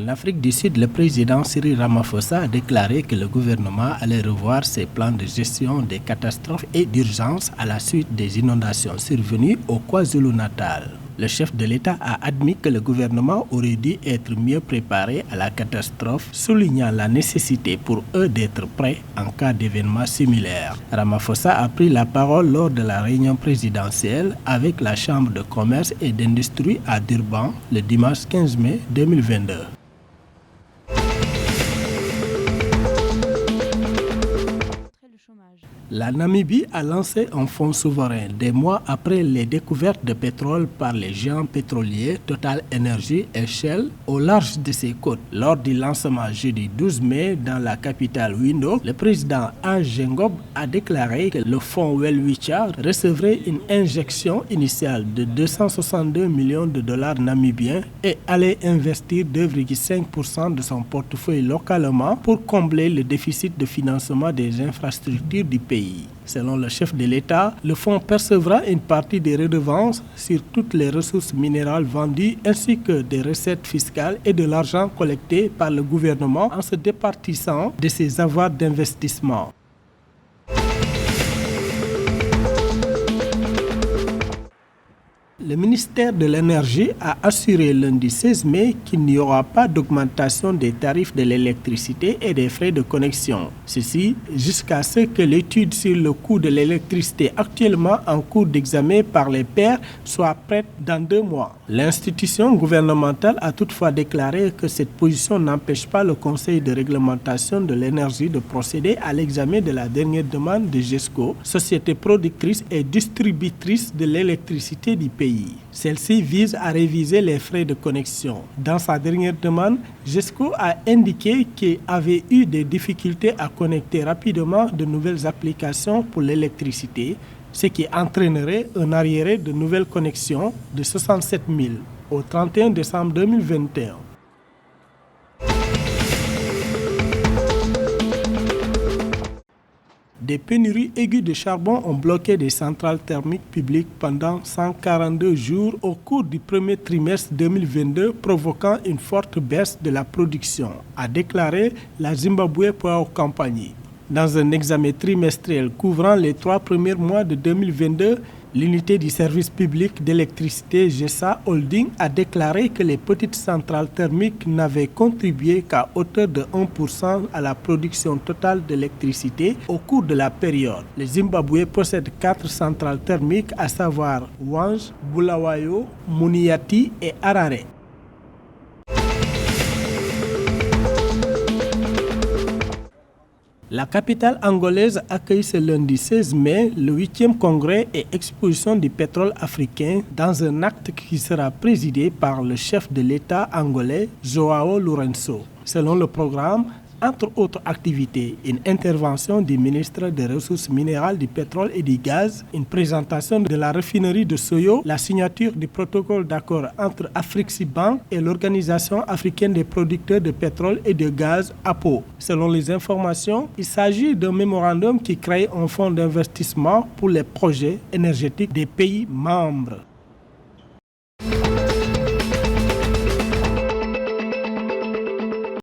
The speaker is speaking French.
En Afrique du Sud, le président Cyril Ramaphosa a déclaré que le gouvernement allait revoir ses plans de gestion des catastrophes et d'urgence à la suite des inondations survenues au KwaZulu-Natal. Le chef de l'État a admis que le gouvernement aurait dû être mieux préparé à la catastrophe, soulignant la nécessité pour eux d'être prêts en cas d'événements similaires. Ramaphosa a pris la parole lors de la réunion présidentielle avec la Chambre de commerce et d'industrie à Durban le dimanche 15 mai 2022. La Namibie a lancé un fonds souverain des mois après les découvertes de pétrole par les géants pétroliers Total Energy et Shell au large de ses côtes. Lors du lancement jeudi 12 mai dans la capitale Windhoek, le président Ange Geingob a déclaré que le fonds Welwitschia recevrait une injection initiale de 262 millions de dollars namibiens et allait investir 2,5% de son portefeuille localement pour combler le déficit de financement des infrastructures du pays. Selon le chef de l'État, le fonds percevra une partie des redevances sur toutes les ressources minérales vendues ainsi que des recettes fiscales et de l'argent collecté par le gouvernement en se départissant de ses avoirs d'investissement. Le ministère de l'Énergie a assuré lundi 16 mai qu'il n'y aura pas d'augmentation des tarifs de l'électricité et des frais de connexion. Ceci jusqu'à ce que l'étude sur le coût de l'électricité actuellement en cours d'examen par les pairs soit prête dans 2 mois. L'institution gouvernementale a toutefois déclaré que cette position n'empêche pas le Conseil de réglementation de l'énergie de procéder à l'examen de la dernière demande de GESCO, société productrice et distributrice de l'électricité du pays. Celle-ci vise à réviser les frais de connexion. Dans sa dernière demande, GESCO a indiqué qu'il avait eu des difficultés à connecter rapidement de nouvelles applications pour l'électricité, ce qui entraînerait un arriéré de nouvelles connexions de 67 000 au 31 décembre 2021. Des pénuries aiguës de charbon ont bloqué des centrales thermiques publiques pendant 142 jours au cours du premier trimestre 2022, provoquant une forte baisse de la production, a déclaré la Zimbabwe Power Company. Dans un examen trimestriel couvrant les 3 premiers mois de 2022, l'unité du service public d'électricité GESA Holding a déclaré que les petites centrales thermiques n'avaient contribué qu'à hauteur de 1% à la production totale d'électricité au cours de la période. Le Zimbabwe possède 4 centrales thermiques, à savoir Hwange, Bulawayo, Muniati et Harare. La capitale angolaise accueille ce lundi 16 mai le 8e congrès et exposition du pétrole africain dans un acte qui sera présidé par le chef de l'État angolais, João Lourenço. Selon le programme, entre autres activités, une intervention du ministre des Ressources minérales, du pétrole et du gaz, une présentation de la raffinerie de Soyo, la signature du protocole d'accord entre Afreximbank et l'Organisation africaine des producteurs de pétrole et de gaz, APO. Selon les informations, il s'agit d'un mémorandum qui crée un fonds d'investissement pour les projets énergétiques des pays membres.